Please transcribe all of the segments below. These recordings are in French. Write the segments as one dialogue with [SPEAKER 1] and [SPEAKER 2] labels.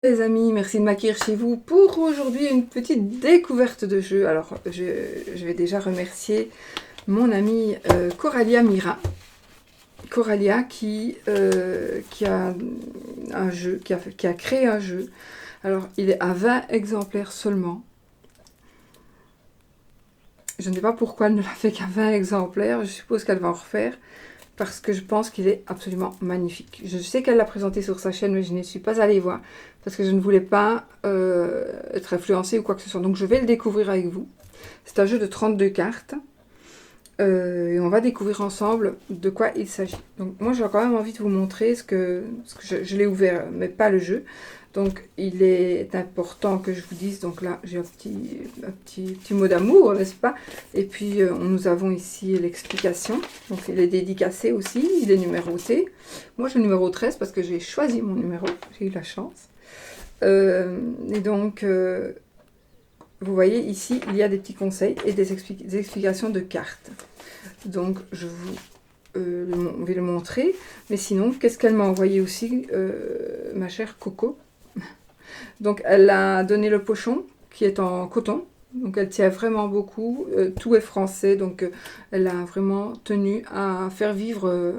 [SPEAKER 1] Les amis, merci de m'accueillir chez vous pour aujourd'hui une petite découverte de jeu. Alors, je vais déjà remercier mon amie Coralia Mira. Coralia qui a un jeu, qui a créé un jeu. Alors, il est à 20 exemplaires seulement. Je ne sais pas pourquoi elle ne l'a fait qu'à 20 exemplaires. Je suppose qu'elle va en refaire parce que je pense qu'il est absolument magnifique. Je sais qu'elle l'a présenté sur sa chaîne, mais je n'y suis pas allée voir parce que je ne voulais pas être influencée ou quoi que ce soit. Donc je vais le découvrir avec vous. C'est un jeu de 32 cartes et on va découvrir ensemble de quoi il s'agit. Donc moi j'ai quand même envie de vous montrer ce que je l'ai ouvert, mais pas le jeu. Donc il est important que je vous dise, donc là j'ai un petit mot d'amour, n'est-ce pas? Et puis nous avons ici l'explication, donc il est dédicacé aussi, il est numéroté. Moi j'ai le numéro 13 parce que j'ai choisi mon numéro, j'ai eu la chance. Et donc vous voyez ici il y a des petits conseils et des explications de cartes. Donc je vais le montrer, mais sinon qu'est-ce qu'elle m'a envoyé aussi, ma chère Coco? Donc elle a donné le pochon qui est en coton. Donc elle tient vraiment beaucoup. Tout est français. Donc elle a vraiment tenu à faire vivre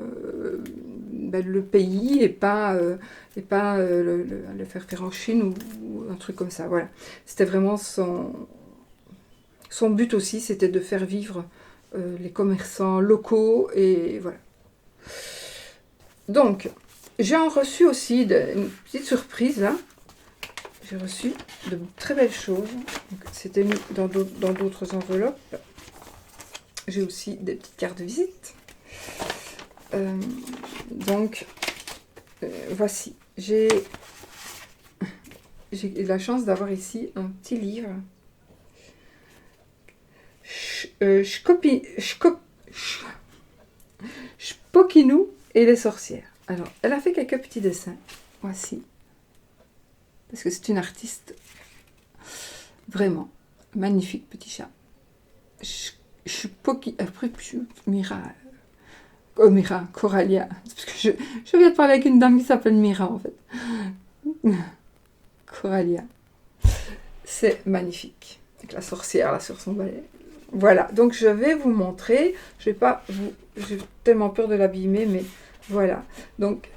[SPEAKER 1] le pays et pas, le faire en Chine ou un truc comme ça. Voilà. C'était vraiment son but aussi, c'était de faire vivre les commerçants locaux. Et voilà. Donc j'ai reçu aussi une petite surprise là. J'ai reçu de très belles choses. C'était mis dans d'autres enveloppes. J'ai aussi des petites cartes de visite. Donc, voici. J'ai la chance d'avoir ici un petit livre. Shpokinou et les sorcières. Alors, elle a fait quelques petits dessins. Voici. Parce que c'est une artiste vraiment magnifique, petit chat. Mira. Oh, Mira, Coralia. Parce que je viens de parler avec une dame qui s'appelle Mira, en fait. Coralia. C'est magnifique. Avec la sorcière, là, sur son balai. Voilà, donc je vais vous montrer. Je vais pas vous... J'ai tellement peur de l'abîmer, mais voilà. Donc,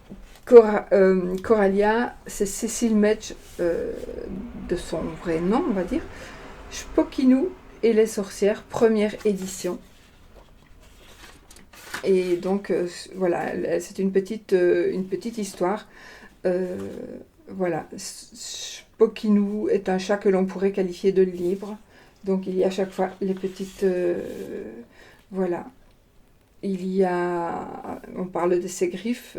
[SPEAKER 1] Coralia, c'est Cécile Metsch, de son vrai nom, on va dire. Shpokinou et les sorcières, première édition. Et donc, voilà, c'est une petite histoire. Voilà, Shpokinou est un chat que l'on pourrait qualifier de libre. Donc, il y a à chaque fois les petites... voilà. Il y a... On parle de ses griffes,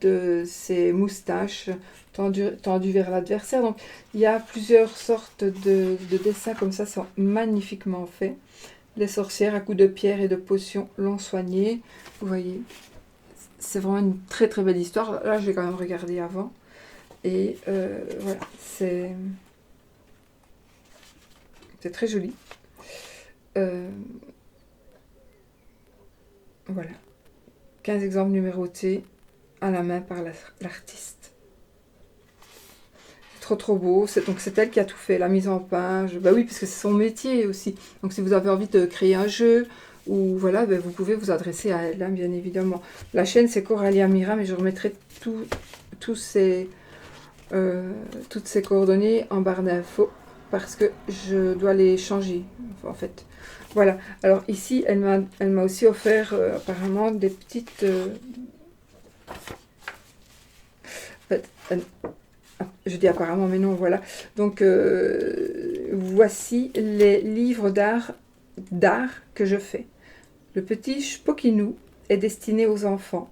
[SPEAKER 1] de ses moustaches tendues vers l'adversaire. Donc, il y a plusieurs sortes de dessins comme ça, sont magnifiquement faits. Les sorcières à coups de pierre et de potions l'ont soigné. Vous voyez, c'est vraiment une très très belle histoire. Là, j'ai quand même regardé avant. Et voilà, c'est très joli. Voilà. 15 exemples numérotés à la main par l'artiste. Trop beau. Donc c'est elle qui a tout fait, la mise en page. Bah oui, parce que c'est son métier aussi. Donc si vous avez envie de créer un jeu, ou voilà, ben vous pouvez vous adresser à elle, hein, bien évidemment. La chaîne c'est Coralia Mira, mais je remettrai toutes ces coordonnées en barre d'infos parce que je dois les changer en fait. Voilà. Alors ici, elle m'a aussi offert apparemment des petites... en fait, je dis apparemment, mais non, voilà. Donc, voici les livres d'art que je fais. Le petit Shpokinou est destiné aux enfants,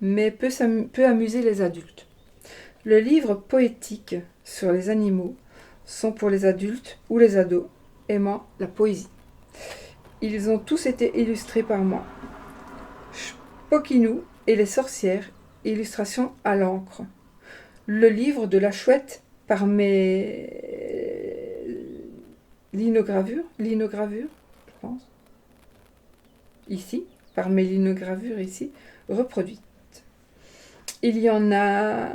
[SPEAKER 1] mais peut amuser les adultes. Le livre poétique sur les animaux sont pour les adultes ou les ados aimant la poésie. Ils ont tous été illustrés par moi. Shpokinou et les sorcières, illustration à l'encre. Le livre de la chouette par mes linogravures, je pense, ici, par mes linogravures ici, reproduites. Il y en a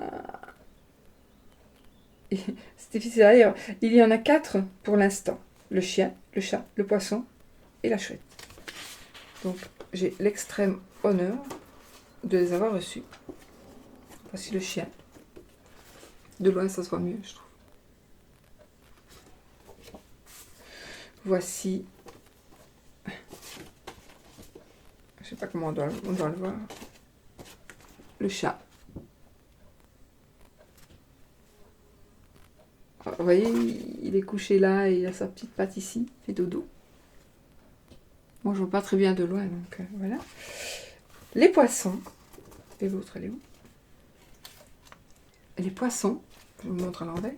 [SPEAKER 1] c'est difficile à lire. Il y en a 4 pour l'instant. Le chien, le chat, le poisson et la chouette. Donc, j'ai l'extrême honneur de les avoir reçus. Voici le chien. De loin, ça se voit mieux, je trouve. Voici... Je sais pas comment on doit le voir. Le chat. Vous voyez, il est couché là et il a sa petite patte ici, il fait dodo. Bon, je vois pas très bien de loin, donc voilà. Les poissons. Et l'autre, elle est où? Les poissons, je vous montre à l'envers.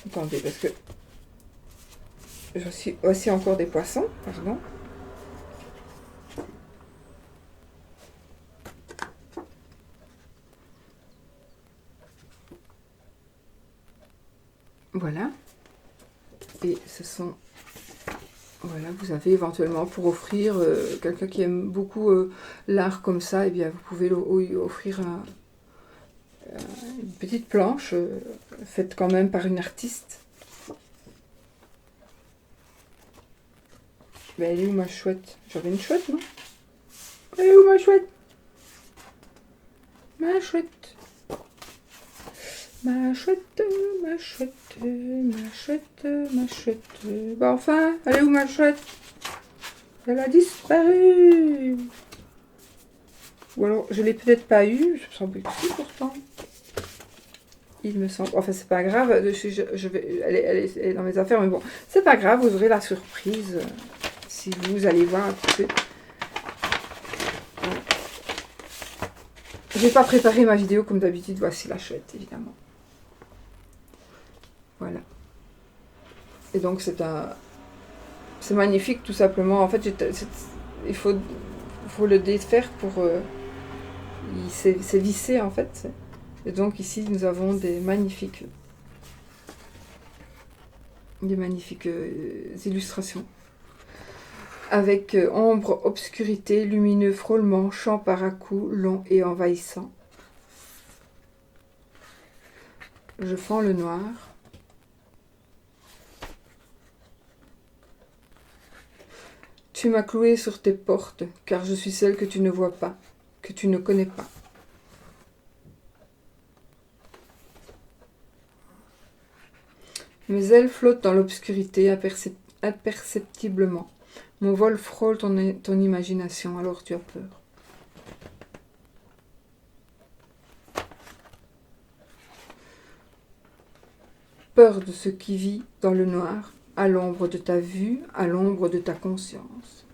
[SPEAKER 1] Attendez, parce que voici encore des poissons, pardon. Voilà. Et ce sont... Voilà, vous avez éventuellement pour offrir, quelqu'un qui aime beaucoup l'art comme ça, et bien vous pouvez lui offrir une petite planche faite quand même par une artiste. Mais elle est où ma chouette? J'avais une chouette, non? Elle est où ma chouette? Ma chouette. Ma chouette, ma chouette, ma chouette, ma chouette. Bah enfin, elle est où ma chouette? Elle a disparu. Ou alors, je l'ai peut-être pas eu, je me semble que si pourtant. Il me semble, enfin c'est pas grave, elle est dans mes affaires, mais bon, c'est pas grave, vous aurez la surprise si vous allez voir un petit peu. J'ai pas préparé ma vidéo comme d'habitude, voici la chouette évidemment. Voilà. Et donc c'est magnifique tout simplement. En fait, il faut le défaire pour... c'est vissé en fait. Et donc ici nous avons des magnifiques illustrations. Avec ombre, obscurité, lumineux, frôlement, champ par à-coups, long et envahissant. Je fends le noir. Tu m'as cloué sur tes portes, car je suis celle que tu ne vois pas, que tu ne connais pas. Mes ailes flottent dans l'obscurité imperceptiblement. Mon vol frôle ton imagination, alors tu as peur. Peur de ce qui vit dans le noir, à l'ombre de ta vue, à l'ombre de ta conscience.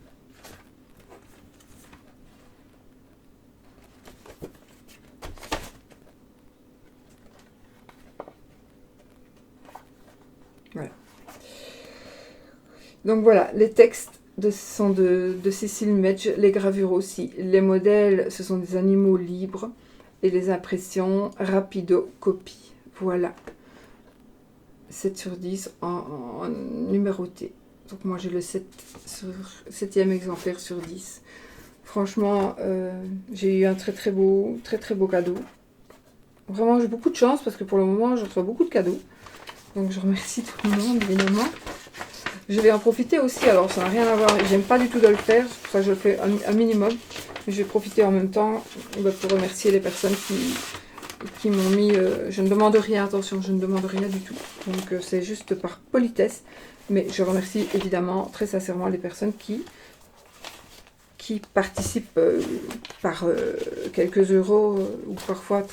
[SPEAKER 1] Voilà. Donc voilà, les textes sont de Cécile Metsch, les gravures aussi. Les modèles, ce sont des animaux libres et les impressions rapido copie. Voilà. 7 sur 10 en numéroté. Donc moi j'ai le 7e exemplaire sur 10. Franchement, j'ai eu un très beau cadeau. Vraiment, j'ai beaucoup de chance parce que pour le moment, je reçois beaucoup de cadeaux. Donc je remercie tout le monde, évidemment. Je vais en profiter aussi, alors ça n'a rien à voir, j'aime pas du tout de le faire, c'est pour ça que je le fais un minimum. Mais je vais profiter en même temps pour remercier les personnes qui m'ont mis... je ne demande rien, attention, je ne demande rien du tout. Donc c'est juste par politesse. Mais je remercie évidemment très sincèrement les personnes qui participent par quelques euros ou parfois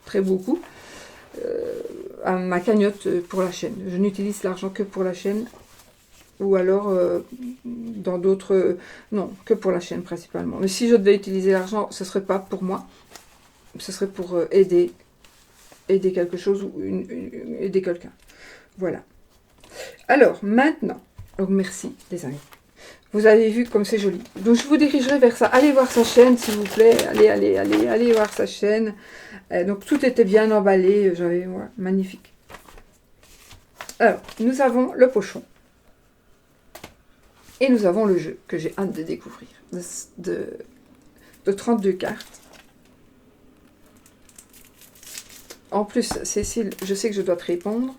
[SPEAKER 1] très beaucoup à ma cagnotte pour la chaîne. Je n'utilise l'argent que pour la chaîne ou alors dans d'autres... non, que pour la chaîne principalement. Mais si je devais utiliser l'argent, ce ne serait pas pour moi. Ce serait pour aider quelque chose ou aider quelqu'un. Voilà. Alors, maintenant, donc merci les amis. Vous avez vu comme c'est joli. Donc je vous dirigerai vers ça. Allez voir sa chaîne s'il vous plaît. Allez voir sa chaîne. Donc tout était bien emballé. J'avais, voilà, magnifique. Alors, nous avons le pochon. Et nous avons le jeu que j'ai hâte de découvrir. De 32 cartes. En plus, Cécile, je sais que je dois te répondre.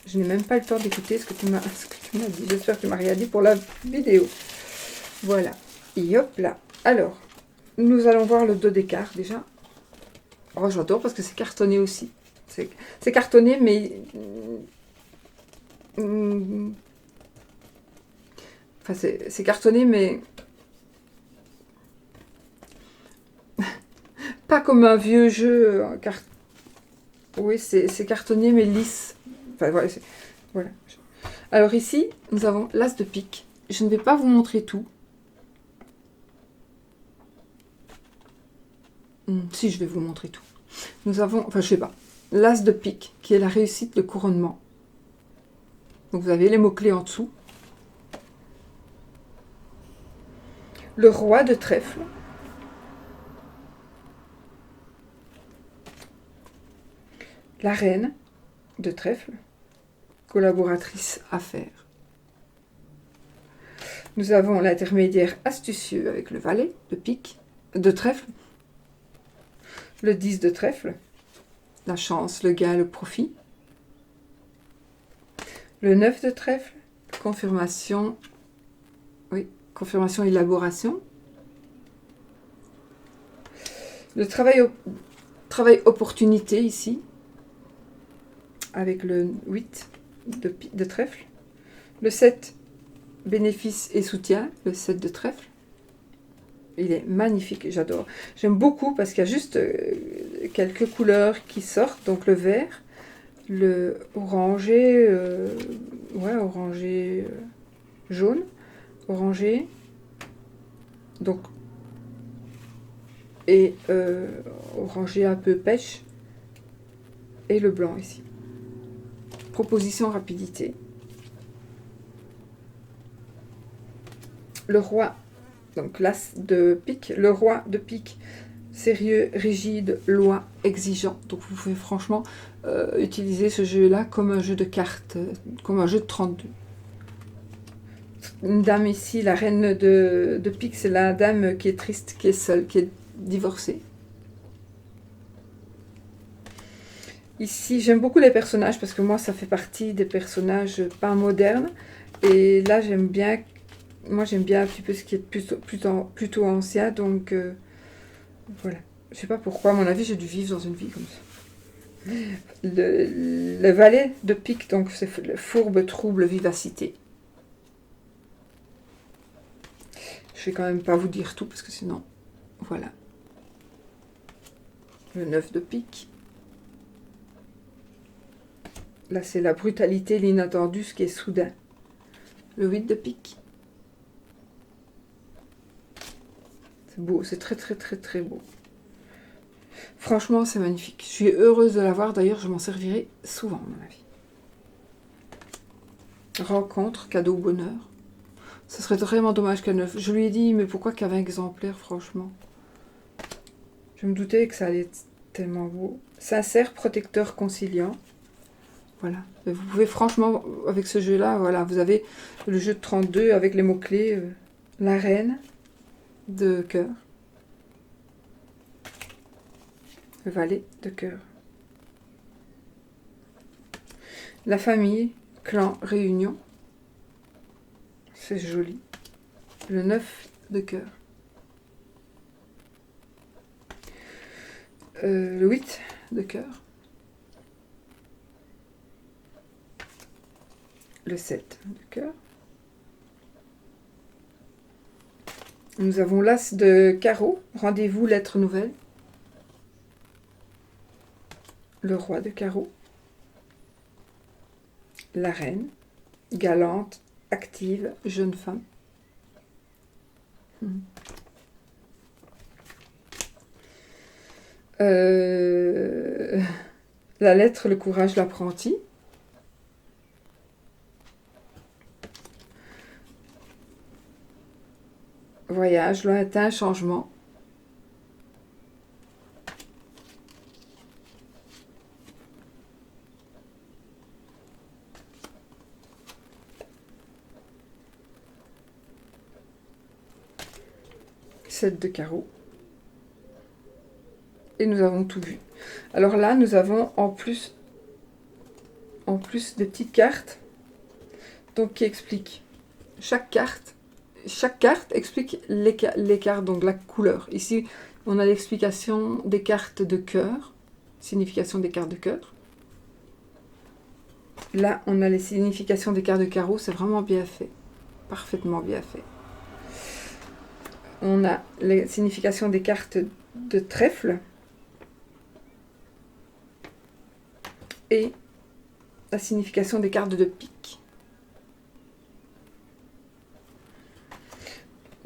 [SPEAKER 1] Je n'ai même pas le temps d'écouter ce que tu m'as dit. J'espère que tu m'as rien dit pour la vidéo. Voilà. Et hop là. Alors, nous allons voir le dos des cartes déjà. Oh, j'adore parce que c'est cartonné aussi. C'est cartonné, mais... Enfin, c'est cartonné, mais... pas comme un vieux jeu. Oui, c'est cartonné, mais lisse. Enfin, voilà. Voilà. Alors ici, nous avons l'as de pique. Je ne vais pas vous montrer tout. Si, je vais vous montrer tout. Nous avons, enfin, je sais pas, l'as de pique, qui est la réussite de couronnement. Donc, vous avez les mots-clés en dessous. Le roi de trèfle. La reine de trèfle. Collaboratrice affaires. Nous avons l'intermédiaire astucieux avec le valet de pique, de trèfle. Le 10 de trèfle. La chance, le gain, le profit. Le 9 de trèfle. Confirmation. Oui, confirmation, élaboration. Le travail opportunité ici. Avec le 8 de trèfle. Le 7, bénéfice et soutien, le 7 de trèfle. Il est magnifique, j'adore. J'aime beaucoup parce qu'il y a juste quelques couleurs qui sortent. Donc le vert, le orangé, ouais, orangé jaune, orangé, donc, et orangé un peu pêche, et le blanc ici. Proposition rapidité. Le roi, donc l'as de pique, le roi de pique, sérieux, rigide, loi, exigeant. Donc vous pouvez franchement utiliser ce jeu-là comme un jeu de cartes, comme un jeu de 32. Une dame ici, la reine de pique, c'est la dame qui est triste, qui est seule, qui est divorcée. Ici, j'aime beaucoup les personnages parce que moi, ça fait partie des personnages pas modernes. Et là, j'aime bien, moi, j'aime bien un petit peu ce qui est plutôt ancien. Donc, voilà. Je sais pas pourquoi, à mon avis, j'ai dû vivre dans une vie comme ça. Le valet de pique, donc c'est fourbe, trouble, vivacité. Je vais quand même pas vous dire tout parce que sinon, voilà. Le 9 de pique. Là, c'est la brutalité, l'inattendu, ce qui est soudain. Le 8 de pique. C'est beau, c'est très très très très beau. Franchement, c'est magnifique. Je suis heureuse de l'avoir. D'ailleurs, je m'en servirai souvent, à mon avis. Rencontre, cadeau, bonheur. Ce serait vraiment dommage qu'à 9. Je lui ai dit, mais pourquoi qu'à 20 exemplaires, franchement? Je me doutais que ça allait être tellement beau. Sincère, protecteur, conciliant. Voilà. Et vous pouvez franchement, avec ce jeu-là, voilà, vous avez le jeu de 32 avec les mots-clés. La reine de cœur. Le valet de cœur. La famille, clan, réunion. C'est joli. Le 9 de cœur. Le 8 de cœur. Le 7 de cœur. Nous avons l'as de carreau. Rendez-vous, lettre nouvelle. Le roi de carreau. La reine. Galante, active, jeune femme. La lettre, le courage, l'apprenti. Voyage, lointain, changement. 7 de carreau. Et nous avons tout vu. Alors là, nous avons en plus des petites cartes donc, qui expliquent chaque carte. Chaque carte explique les cartes, donc la couleur. Ici, on a l'explication des cartes de cœur, signification des cartes de cœur. Là, on a les significations des cartes de carreau, c'est vraiment bien fait. Parfaitement bien fait. On a les significations des cartes de trèfle. Et la signification des cartes de pique.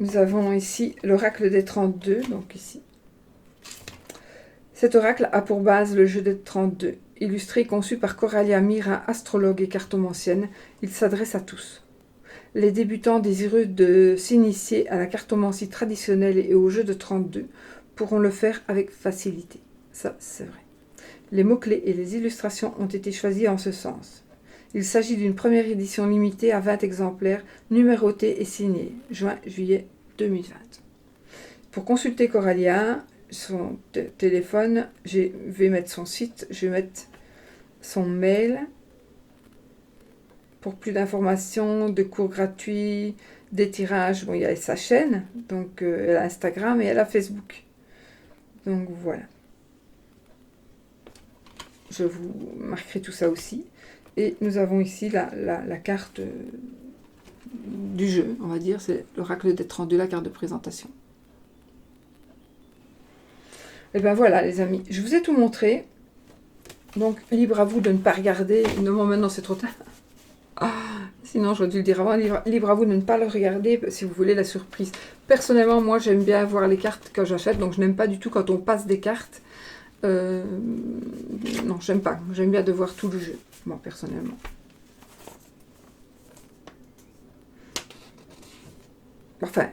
[SPEAKER 1] Nous avons ici l'oracle des 32, donc ici. Cet oracle a pour base le jeu des 32. Illustré et conçu par Coralia Mira, astrologue et cartomancienne, il s'adresse à tous. Les débutants désireux de s'initier à la cartomancie traditionnelle et au jeu de 32 pourront le faire avec facilité. Ça, c'est vrai. Les mots-clés et les illustrations ont été choisis en ce sens. Il s'agit d'une première édition limitée à 20 exemplaires, numérotée et signée, juin-juillet 2020. Pour consulter Coralia, son téléphone, je vais mettre son site, je vais mettre son mail. Pour plus d'informations, de cours gratuits, des tirages, bon, il y a sa chaîne, donc elle a Instagram et elle a Facebook. Donc voilà. Je vous marquerai tout ça aussi. Et nous avons ici la carte du jeu, on va dire, c'est l'oracle des 32, la carte de présentation. Et ben voilà les amis, je vous ai tout montré. Donc libre à vous de ne pas regarder. Non, maintenant c'est trop tard. Sinon j'aurais dû le dire avant. Libre à vous de ne pas le regarder si vous voulez la surprise. Personnellement, moi j'aime bien voir les cartes que j'achète. Donc je n'aime pas du tout quand on passe des cartes. Non, j'aime pas. J'aime bien de voir tout le jeu, moi personnellement. Enfin,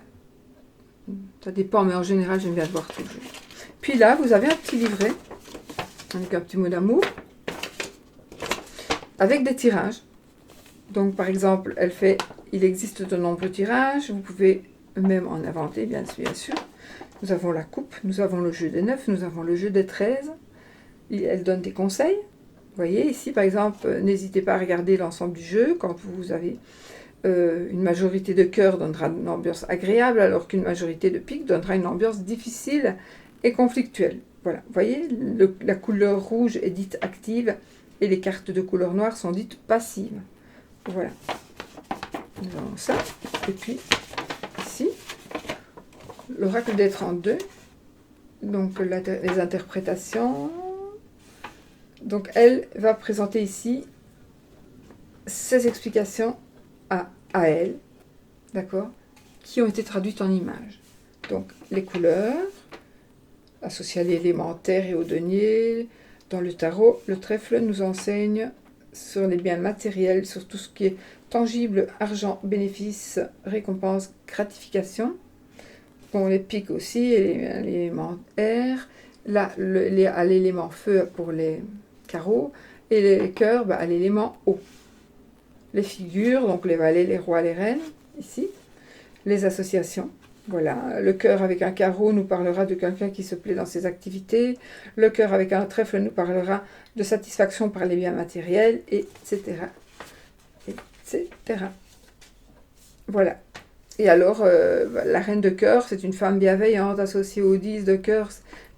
[SPEAKER 1] ça dépend, mais en général j'aime bien de voir tout le jeu. Puis là, vous avez un petit livret, avec un petit mot d'amour, avec des tirages. Donc, par exemple, il existe de nombreux tirages, vous pouvez même en inventer, bien sûr. Nous avons la coupe, nous avons le jeu des 9, nous avons le jeu des 13. Elle donne des conseils. Vous voyez, ici, par exemple, n'hésitez pas à regarder l'ensemble du jeu. Quand vous avez une majorité de cœur donnera une ambiance agréable, alors qu'une majorité de pique donnera une ambiance difficile et conflictuelle. Voilà, vous voyez, la couleur rouge est dite active et les cartes de couleur noire sont dites passives. Voilà. Nous avons ça. Et puis, ici, l'oracle des 32. Donc, les interprétations. Donc, elle va présenter ici ses explications à elle, d'accord, qui ont été traduites en images. Donc, les couleurs, associées à l'élément terre et au denier. Dans le tarot, le trèfle nous enseigne sur les biens matériels, sur tout ce qui est tangible, argent, bénéfice, récompense, gratification. Bon, les piques aussi, l'élément air. Là, à l'élément feu pour les carreaux. Et les cœurs, à l'élément eau. Les figures, donc les valets, les rois, les reines, ici. Les associations. Voilà, le cœur avec un carreau nous parlera de quelqu'un qui se plaît dans ses activités. Le cœur avec un trèfle nous parlera de satisfaction par les biens matériels, etc. etc. Voilà. Et alors, la reine de cœur, c'est une femme bienveillante. Associée au 10 de cœur,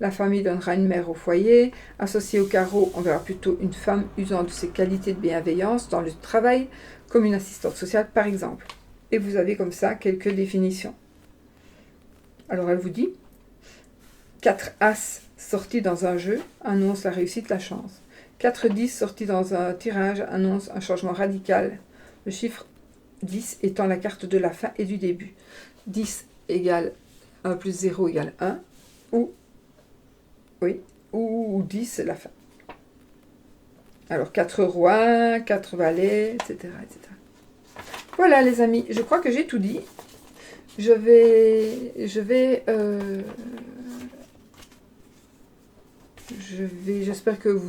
[SPEAKER 1] la famille donnera une mère au foyer. Associée au carreau, on verra plutôt une femme usant de ses qualités de bienveillance dans le travail, comme une assistante sociale par exemple. Et vous avez comme ça quelques définitions. Alors elle vous dit, 4 As sortis dans un jeu annoncent la réussite, la chance. 4 10 sortis dans un tirage annoncent un changement radical. Le chiffre 10 étant la carte de la fin et du début. 10 égale 1 plus 0 égale 1, ou 10 la fin. Alors 4 rois, 4 valets, etc., etc. Voilà les amis, je crois que j'ai tout dit. J'espère que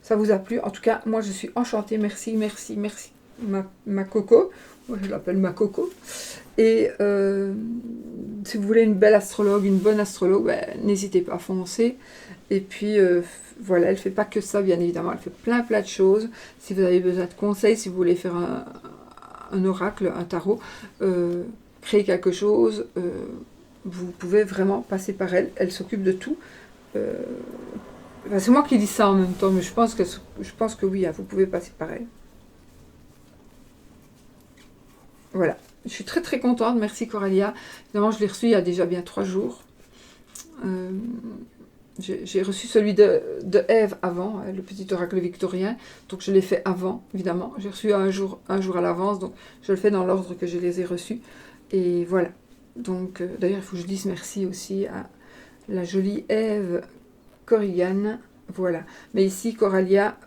[SPEAKER 1] ça vous a plu. En tout cas, moi je suis enchantée. Merci. Ma coco. Moi je l'appelle ma coco. Et si vous voulez une belle astrologue, une bonne astrologue, ben, n'hésitez pas à foncer. Et puis voilà, elle fait pas que ça, bien évidemment, elle fait plein de choses. Si vous avez besoin de conseils, si vous voulez faire un oracle, un tarot, créer quelque chose, vous pouvez vraiment passer par elle. Elle s'occupe de tout. Enfin, c'est moi qui dis ça en même temps, mais je pense que oui, hein, vous pouvez passer par elle. Voilà. Je suis très très contente, merci Coralia. Évidemment, je l'ai reçu il y a déjà bien 3 jours. J'ai reçu celui de Ève avant, le petit oracle victorien, donc je l'ai fait avant, évidemment. J'ai reçu un jour à l'avance, donc je le fais dans l'ordre que je les ai reçus. Et voilà. Donc, d'ailleurs, il faut que je dise merci aussi à la jolie Ève Corrigan. Voilà. Mais ici, Coralia,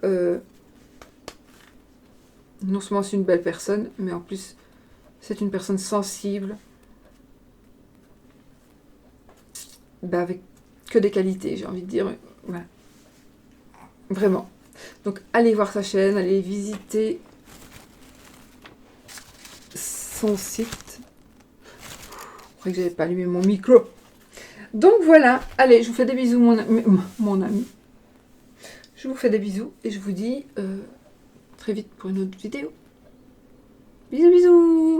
[SPEAKER 1] non seulement c'est une belle personne, mais en plus, c'est une personne sensible, ben avec que des qualités, j'ai envie de dire. Voilà. Vraiment. Donc, allez voir sa chaîne, allez visiter son site. Je croyais que j'avais pas allumé mon micro. Donc voilà, allez, je vous fais des bisous, mon ami. Je vous fais des bisous et je vous dis très vite pour une autre vidéo. Bisous, bisous!